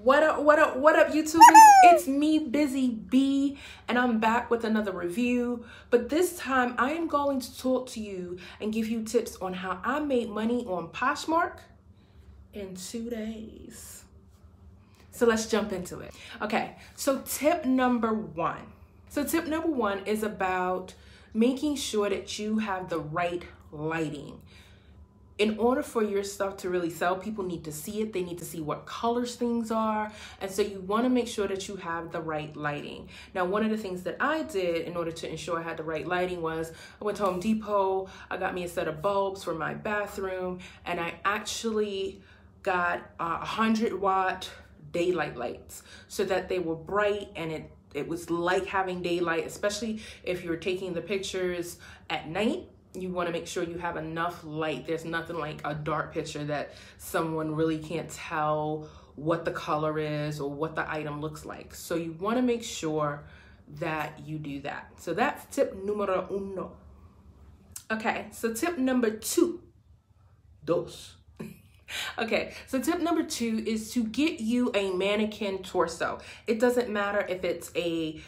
What up, YouTubers? It's me, Busy Bee, and I'm back with another review. But this time, I am going to talk to you and give you tips on how I made money on Poshmark in 2 days. So let's jump into it. Okay, so tip number one. So tip number one is about making sure that you have the right lighting. In order for your stuff to really sell, people need to see it. They need to see what colors things are. And so you want to make sure that you have the right lighting. Now, one of the things that I did in order to ensure I had the right lighting was I went to Home Depot. I got me a set of bulbs for my bathroom. And I actually got 100-watt daylight lights so that they were bright and it was like having daylight, especially if you're taking the pictures at night. You want to make sure you have enough light. There's nothing like a dark picture that someone really can't tell what the color is or what the item looks like. So you want to make sure that you do that. So that's tip numero uno. Okay, so tip number two. Dos. Okay, so tip number two is to get you a mannequin torso. It doesn't matter if it's a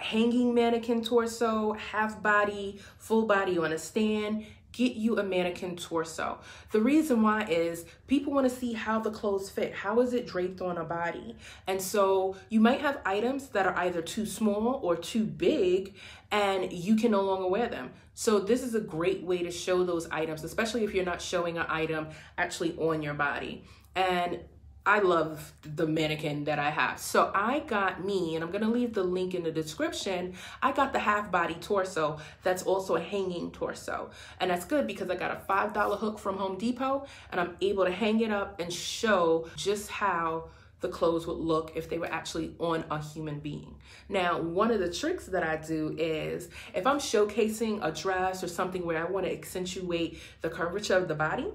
hanging mannequin torso, half body, full body on a stand. Get you a mannequin torso. The reason why is people want to see how the clothes fit. How is it draped on a body? And so you might have items that are either too small or too big and you can no longer wear them. So this is a great way to show those items, especially if you're not showing an item actually on your body. And I love the mannequin that I have. So I got me, and I'm going to leave the link in the description. I got the half body torso that's also a hanging torso. And that's good because I got a $5 hook from Home Depot and I'm able to hang it up and show just how the clothes would look if they were actually on a human being. Now, one of the tricks that I do is if I'm showcasing a dress or something where I want to accentuate the curvature of the body,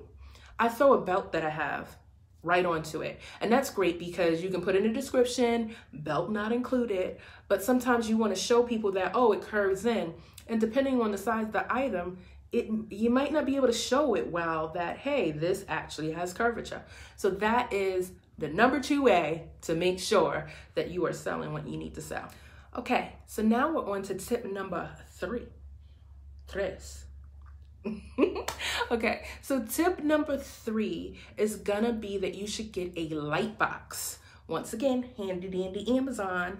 I throw a belt that I have right onto it. And that's great because you can put in a description, belt not included, but sometimes you want to show people that, oh, it curves in. And depending on the size of the item, you might not be able to show it well that, hey, this actually has curvature. So that is the number 2 way to make sure that you are selling what you need to sell. Okay, so now we're on to tip number 3. Tres. Okay, so tip number 3 is gonna be that you should get a light box. Once again, handy dandy Amazon.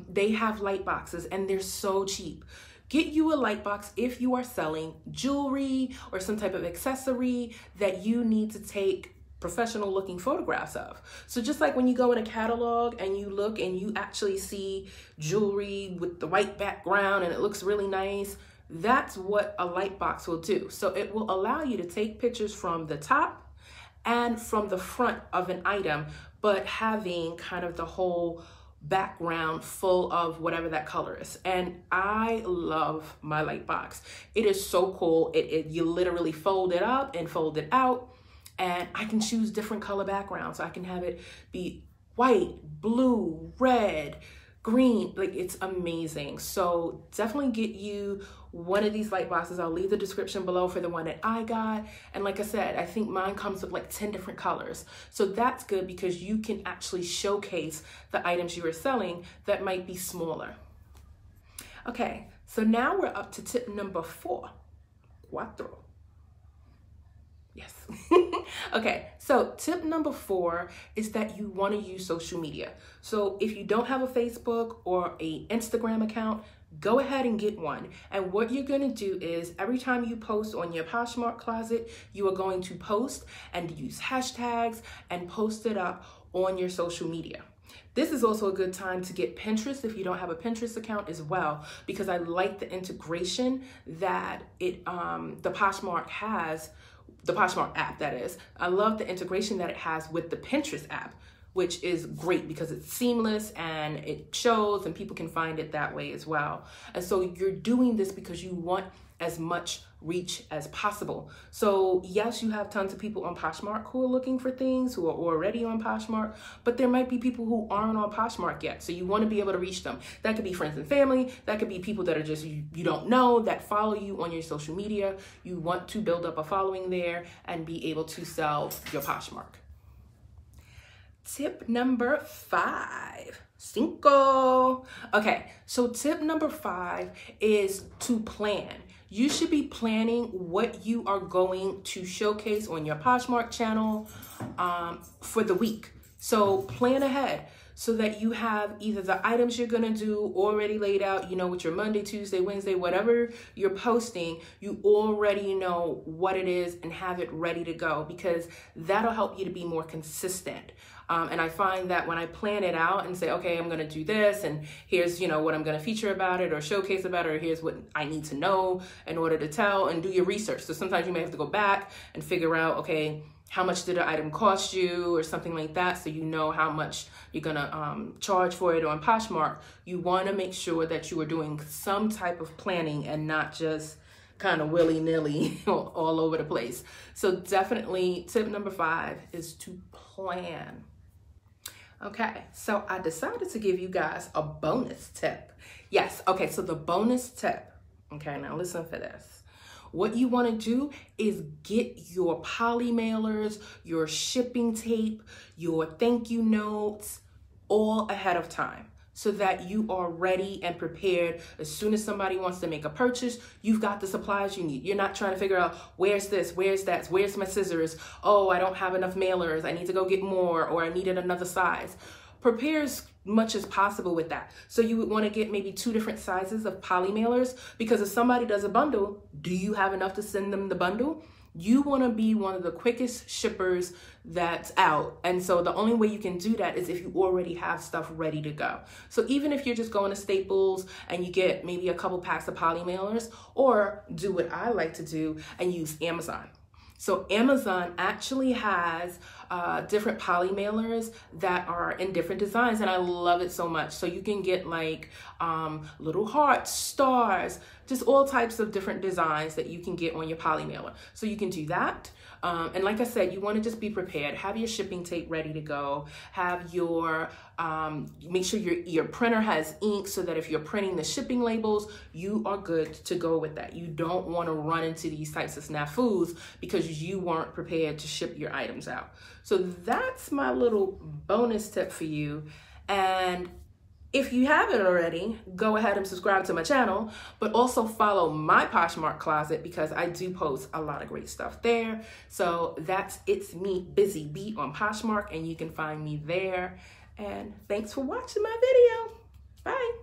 They have light boxes and they're so cheap. Get you a light box if you are selling jewelry or some type of accessory that you need to take professional looking photographs of. So just like when you go in a catalog and you look and you actually see jewelry with the white background and it looks really nice, that's what a light box will do. So it will allow you to take pictures from the top and from the front of an item, but having kind of the whole background full of whatever that color is. And I love my light box. It is so cool. You literally fold it up and fold it out, and I can choose different color backgrounds. So I can have it be white, blue, red, green. Like, it's amazing. So definitely get you one of these light boxes. I'll leave the description below for the one that I got. And like I said, I think mine comes with like 10 different colors. So that's good because you can actually showcase the items you are selling that might be smaller. Okay, so now we're up to tip number 4. Cuatro. Yes. Okay, so tip number 4 is that you want to use social media. So if you don't have a Facebook or an Instagram account, go ahead and get one. And what you're going to do is every time you post on your Poshmark closet, you are going to post and use hashtags and post it up on your social media. This is also a good time to get Pinterest if you don't have a Pinterest account as well, because I like the integration that the Poshmark has. The Poshmark app, that is. I love the integration that it has with the Pinterest app, which is great because it's seamless and it shows and people can find it that way as well. And so you're doing this because you want as much reach as possible. So yes, you have tons of people on Poshmark who are looking for things, who are already on Poshmark, but there might be people who aren't on Poshmark yet. So you want to be able to reach them. That could be friends and family. That could be people that are just, you don't know, that follow you on your social media. You want to build up a following there and be able to sell your Poshmark. Tip number 5. Cinco. Okay, so tip number 5 is to plan. You should be planning what you are going to showcase on your Poshmark channel for the week. So plan ahead so that you have either the items you're gonna do already laid out, you know, with your Monday, Tuesday, Wednesday, whatever you're posting, you already know what it is and have it ready to go, because that'll help you to be more consistent. And I find that when I plan it out and say, okay, I'm gonna do this, and here's, you know, what I'm gonna feature about it or showcase about it, or here's what I need to know in order to tell, and do your research. So sometimes you may have to go back and figure out, okay, how much did an item cost you or something like that, so you know how much you're gonna charge for it on Poshmark. You wanna make sure that you are doing some type of planning and not just kind of willy-nilly all over the place. So definitely tip number 5 is to plan. Okay, so I decided to give you guys a bonus tip. Yes, okay, so the bonus tip, okay, now listen for this. What you want to do is get your poly mailers, your shipping tape, your thank you notes all ahead of time, so that you are ready and prepared. As soon as somebody wants to make a purchase, you've got the supplies you need. You're not trying to figure out, where's this, where's that, where's my scissors? Oh, I don't have enough mailers. I need to go get more, or I needed another size. Prepare as much as possible with that. So you would want to get maybe 2 different sizes of poly mailers, because if somebody does a bundle, do you have enough to send them the bundle? You want to be one of the quickest shippers that's out. And so the only way you can do that is if you already have stuff ready to go. So even if you're just going to Staples and you get maybe a couple packs of poly mailers, or do what I like to do and use Amazon. So Amazon actually has different poly mailers that are in different designs, and I love it so much. So you can get like little hearts, stars, just all types of different designs that you can get on your poly mailer. So you can do that. And like I said, you want to just be prepared. Have your shipping tape ready to go. Have your, make sure your printer has ink, so that if you're printing the shipping labels, you are good to go with that. You don't want to run into these types of snafus because you weren't prepared to ship your items out. So that's my little bonus tip for you. And if you haven't already, go ahead and subscribe to my channel, but also follow my Poshmark closet, because I do post a lot of great stuff there. So that's It's Me Busy Bee on Poshmark, and you can find me there. And thanks for watching my video. Bye.